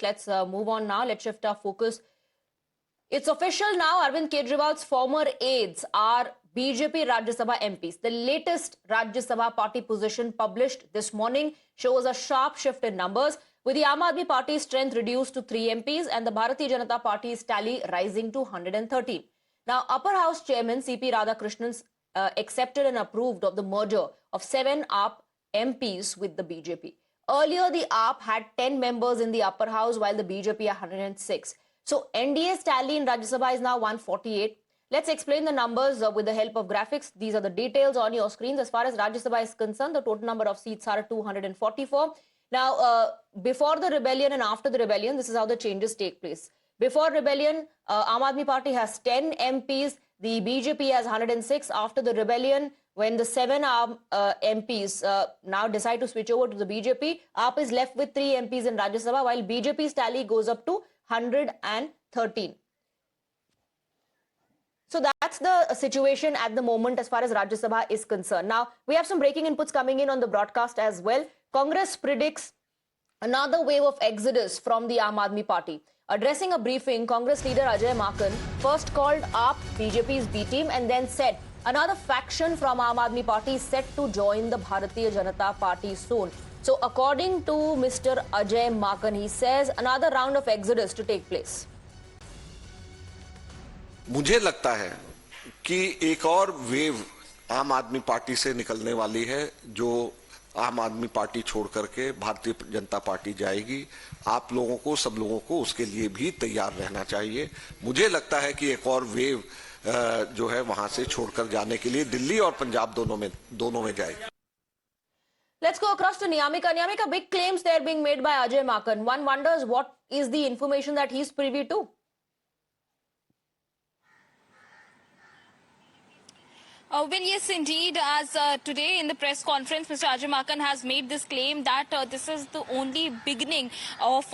Let's move on now. Let's shift our focus. It's official now. Arvind Kejriwal's former aides are BJP Rajya Sabha MPs. The latest Rajya Sabha party position published this morning shows a sharp shift in numbers, with the Aam Aadmi Party's strength reduced to 3 MPs and the Bharatiya Janata Party's tally rising to 113. Now, Upper House Chairman C.P. Radhakrishnan accepted and approved of the merger of 7 AAP MPs with the BJP. Earlier, the AAP had 10 members in the Upper House, while the BJP are 106. So, NDA's tally in Rajya Sabha is now 148. Let's explain the numbers with the help of graphics. These are the details on your screens. As far as Rajya Sabha is concerned, the total number of seats are 244. Now, before the rebellion and after the rebellion, this is how the changes take place. Before rebellion, Aam Aadmi Party has 10 MPs. The BJP has 106. After the rebellion, when the 7 MPs now decide to switch over to the BJP, AAP is left with 3 MPs in Rajya Sabha, while BJP's tally goes up to 113. So that's the situation at the moment as far as Rajya Sabha is concerned. Now, we have some breaking inputs coming in on the broadcast as well. Congress predicts another wave of exodus from the Aam Aadmi Party. Addressing a briefing, Congress leader Ajay Maken first called AAP BJP's B team and then said another faction from Aam Aadmi Party is set to join the Bharatiya Janata Party soon. So according to Mr. Ajay Maken, he says another round of exodus to take place. मुझे लगता है कि एक और wave आम आदमी party से निकलने वाली है, जो आम आदमी पार्टी छोड़ करके भारतीय जनता पार्टी जाएगी। आप लोगों को, सब लोगों को उसके लिए भी तैयार रहना चाहिए। मुझे लगता है कि एक और वेव जो है वहां से छोड़कर जाने के लिए दिल्ली और पंजाब दोनों में जाएगी। Let's go across to Niyamika. Niyamika, big claims there being made by Ajay Maken. One wonders what is the information that he's privy to. Well, yes, indeed. As today in the press conference, Mr. Ajay Maken has made this claim that this is the only beginning of,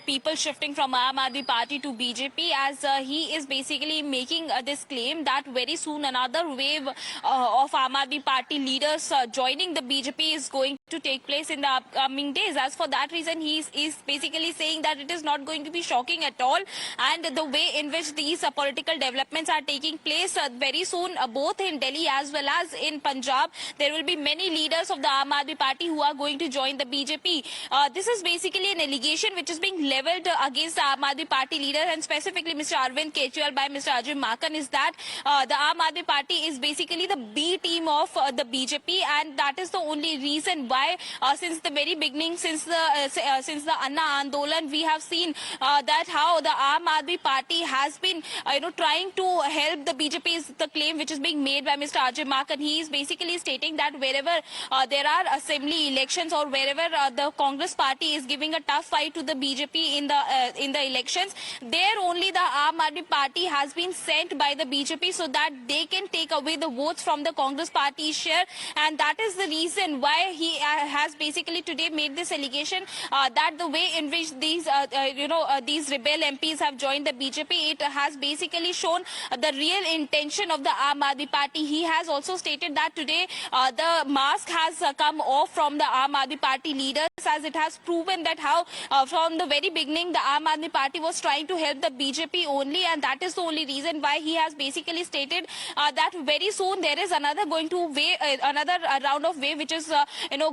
people shifting from Aam Aadmi Party to BJP, as he is basically making this claim that very soon another wave of Aam Aadmi Party leaders joining the BJP is going to take place in the upcoming days. As for that reason, he is basically saying that it is not going to be shocking at all, and the way in which these political developments are taking place very soon, both in Delhi as well as in Punjab, there will be many leaders of the Aam Aadmi Party who are going to join the BJP. This is basically an allegation which is being levelled against the Aam Aadmi Party leader and specifically Mr. Arvind Kejriwal by Mr. Ajay Maken, is that the Aam Aadmi Party is basically the B team of the BJP, and that is the only reason why since the very beginning, since the Anna Andolan, we have seen that how the Aam Aadmi Party has been trying to help the BJP, is the claim which is being made by Mr. Ajay Maken. He is basically stating that wherever there are assembly elections or wherever the Congress party is giving a tough fight to the BJP in the elections, there only the Aam Aadmi Party has been sent by the BJP so that they can take away the votes from the Congress party's share, and that is the reason why he has basically today made this allegation that the way in which these these rebel MPs have joined the BJP, it has basically shown the real intention of the Aam Aadmi Party. He has also stated that today the mask has come off from the Aam Aadmi Party leaders, as it has proven that how from the very beginning the Aam Aadmi Party was trying to help the BJP only, and that is the only reason why he has basically stated that very soon there is another round of wave which is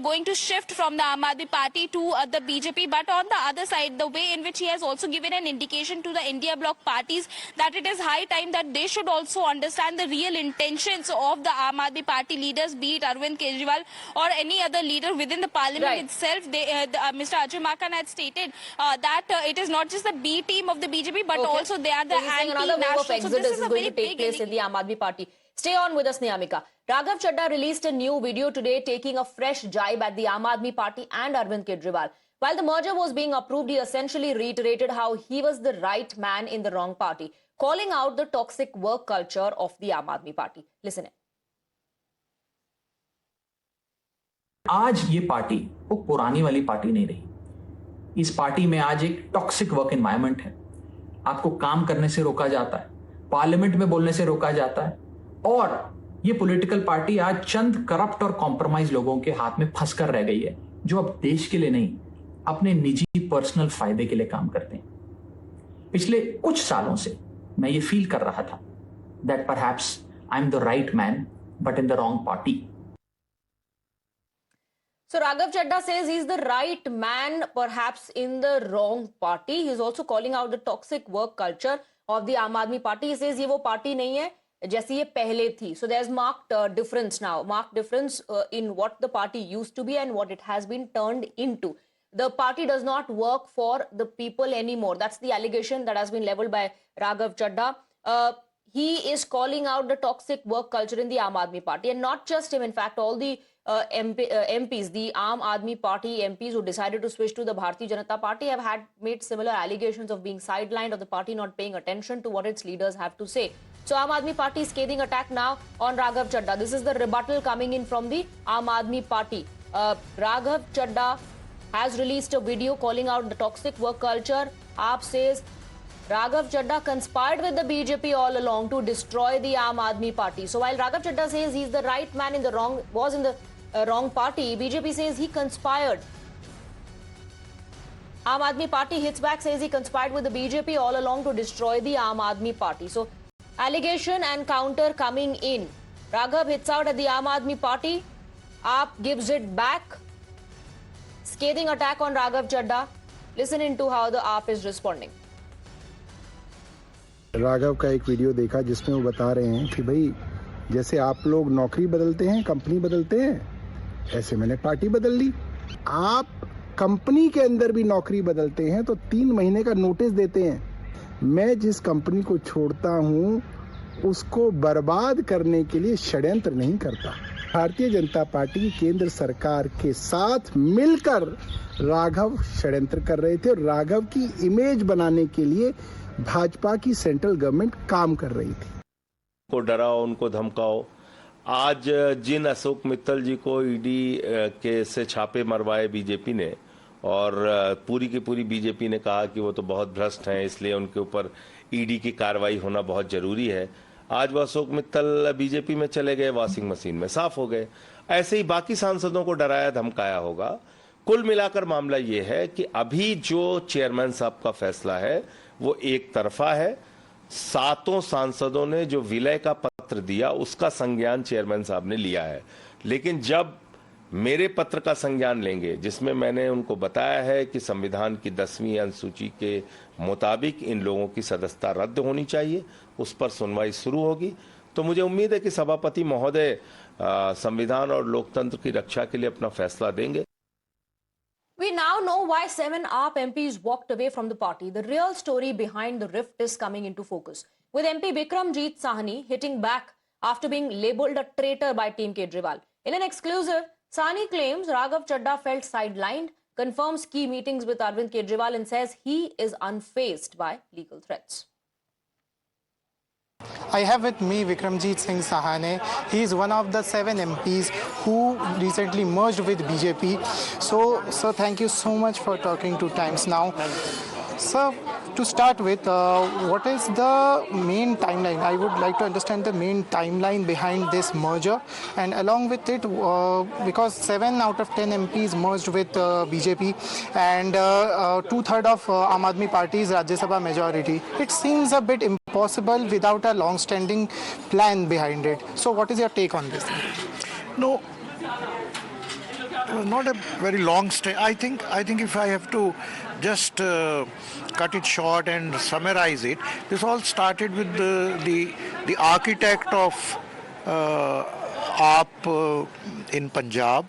going to shift from the Aam Aadmi Party to the BJP. But on the other side, the way in which he has also given an indication to the India bloc parties that it is high time that they should also understand the real intentions of the Aam Aadmi Party leaders, be it Arvind Kejriwal or any other leader within the parliament itself. Mr. Ajay Maken had stated that it is not just the B team of the BJP, but also they are the anti-national. Another wave of exodus is going to take place in the Aam Aadmi Party. Stay on with us, Niyamika. Raghav Chadha released a new video today taking a fresh jibe at the Aam Aadmi Party and Arvind Kejriwal. While the merger was being approved, he essentially reiterated how he was the right man in the wrong party, calling out the toxic work culture of the Aam Aadmi Party. Listen in. आज ये party वो पुरानी वाली party नहीं रही। इस party में आज एक टॉक्सिक वर्क एनवायरनमेंट है। आपको काम करने से रोका जाता है, पार्लियामेंट में बोलने से रोका जाता है, और ये पॉलिटिकल पार्टी आज चंद करप्ट और कॉम्प्रोमाइज लोगों के हाथ में फंसकर रह गई है, जो अब देश के लिए नहीं, अपने निजी पर्सनल फायदे के लिए काम करते हैं। पिछले कुछ सालों से मैं ये फील कर रहा था that perhaps I am the right man but in the wrong party. So Raghav Chadha says he's the right man, perhaps in the wrong party. He's also calling out the toxic work culture of the Aam Aadmi Party. He says ये वो party नहीं है जैसी ये पहले थी. So there's marked difference now, marked difference in what the party used to be and what it has been turned into. The party does not work for the people anymore. That's the allegation that has been leveled by Raghav Chadha. He is calling out the toxic work culture in the Aam Aadmi Party, and not just him. In fact, all the MPs, the Aam Aadmi Party MPs who decided to switch to the Bharatiya Janata Party have made similar allegations of being sidelined, of the party not paying attention to what its leaders have to say. So Aam Aadmi Party is scathing attack now on Raghav Chadha. This is the rebuttal coming in from the Aam Aadmi Party. Raghav Chadha has released a video calling out the toxic work culture. AAP says Raghav Chadha conspired with the BJP all along to destroy the Aam Aadmi Party. So while Raghav Chadha says he's the right man in the wrong, was in the wrong party, BJP says he conspired. Aam Aadmi Party hits back, says he conspired with the BJP all along to destroy the Aam Aadmi Party. So allegation and counter coming in. Raghav hits out at the Aam Aadmi Party. AAP gives it back. Scathing attack on Raghav Chadha. Listen into how the AAP is responding. Raghav का एक video देखा जिसमें वो बता रहे हैं कि भाई जैसे आप लोग नौकरी बदलते हैं, कंपनी बदलते हैं, ऐसे मैंने पार्टी बदल ली। आप कंपनी के अंदर भी नौकरी बदलते हैं तो 3 महीने का नोटिस देते हैं। मैं जिस कंपनी को छोड़ता हूं उसको बर्बाद करने के लिए षड्यंत्र नहीं करता। भारतीय जनता पार्टी केंद्र सरकार के साथ मिलकर राघव षड्यंत्र कर रहे थे और राघव की इमेज बनाने के लिए भाजपा की सेंट्रल गवर्नमेंट काम कर रही थी। को डराओ, उनको धमकाओ। आज जिन अशोक मित्तल जी को ईडी के से छापे मरवाए बीजेपी ने और पूरी की पूरी बीजेपी ने कहा कि वो तो बहुत भ्रष्ट हैं, इसलिए उनके ऊपर ईडी की कार्रवाई होना बहुत जरूरी है। आज वो अशोक मित्तल बीजेपी में चले गए, वॉशिंग मशीन में साफ हो गए। ऐसे ही बाकी सांसदों को डराया धमकाया होगा। कुल मिलाकर मामला ये है कि अभी जो चेयरमैन साहब का फैसला है वो एक तरफा है। 7 सांसदों ने जो विलय का पत्र दिया उसका संज्ञान चेयरमैन साहब ने लिया है, लेकिन जब मेरे पत्र का संज्ञान लेंगे जिसमें मैंने उनको बताया है कि संविधान की 10वीं अनुसूची के मुताबिक इन लोगों की सदस्यता रद्द होनी चाहिए, उस पर सुनवाई शुरू होगी। तो मुझे उम्मीद है कि सभापति महोदय संविधान और लोकतंत्र की रक्षा के लिए अपना फैसला देंगे। We now know why 7 AAP MPs walked away from the party. The real story behind the rift is coming into focus, with MP Bikramjit Sahni hitting back after being labelled a traitor by Team Kejriwal. In an exclusive, Sahni claims Raghav Chadha felt sidelined, confirms key meetings with Arvind Kejriwal and says he is unfazed by legal threats. I have with me Bikramjit Singh Sahane. He is one of the 7 MPs who recently merged with BJP. So thank you so much for talking to Times Now. Sir, to start with, what is the main timeline? I would like to understand the main timeline behind this merger, and along with it, because 7 out of 10 MPs merged with BJP, and 2/3 of Aam Aadmi Party's Rajya Sabha majority, it seems a bit impossible without a long-standing plan behind it. So, what is your take on this? No, not a very long stay. I think if I have to just cut it short and summarize it, this all started with the architect of AAP in Punjab,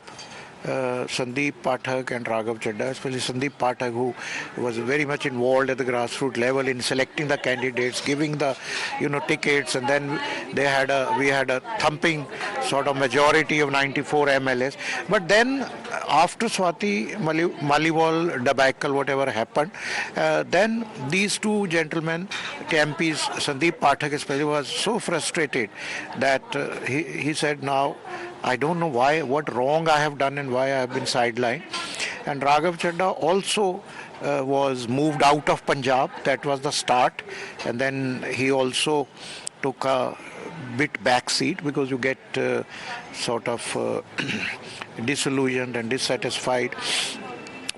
Sandeep Pathak and Raghav Chadha, especially Sandeep Pathak, who was very much involved at the grassroots level in selecting the candidates, giving the tickets, and then we had a thumping sort of majority of 94 MLAs. But then after Swati Maliwal debacle, whatever happened, then these two gentlemen, MPs, Sandeep Pathak especially, was so frustrated that he said, now I don't know what wrong I have done and why I have been sidelined. And Raghav Chadha also was moved out of Punjab. That was the start. And then he also took a bit backseat because you get sort of disillusioned and dissatisfied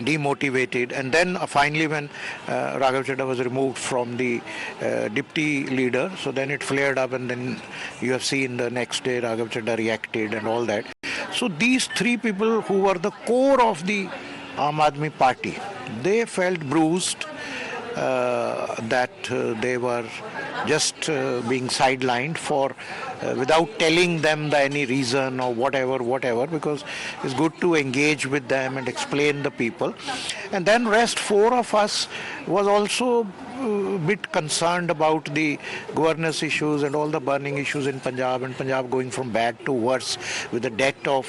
demotivated, and then finally when Raghav Chadha was removed from the deputy leader, so then it flared up, and then you have seen the next day Raghav Chadha reacted and all that. So these three people who were the core of the Aam Aadmi Party, they felt bruised that they were just being sidelined for without telling them any reason or whatever, because it's good to engage with them and explain the people. And then rest four of us was also a bit concerned about the governance issues and all the burning issues in Punjab, and Punjab going from bad to worse with a debt of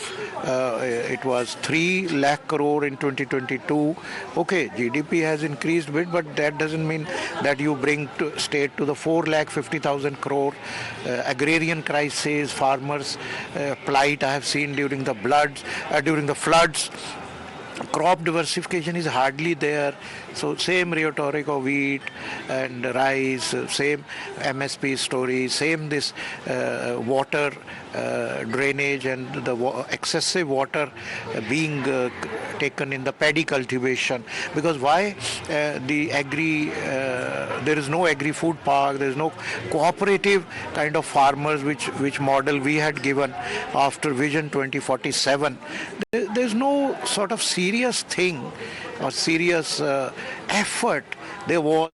it was 3 lakh crore in 2022. Okay, GDP has increased a bit, but that doesn't mean that you bring state to the 4,50,000 crore. Agrarian crisis, farmers plight I have seen during the floods. Crop diversification is hardly there. So same rhetoric of wheat and rice, same MSP story, same this water drainage and the excessive water being taken in the paddy cultivation. Because why there is no agri-food park, there is no cooperative kind of farmers which model we had given after Vision 2047. There's no sort of serious thing or serious effort there was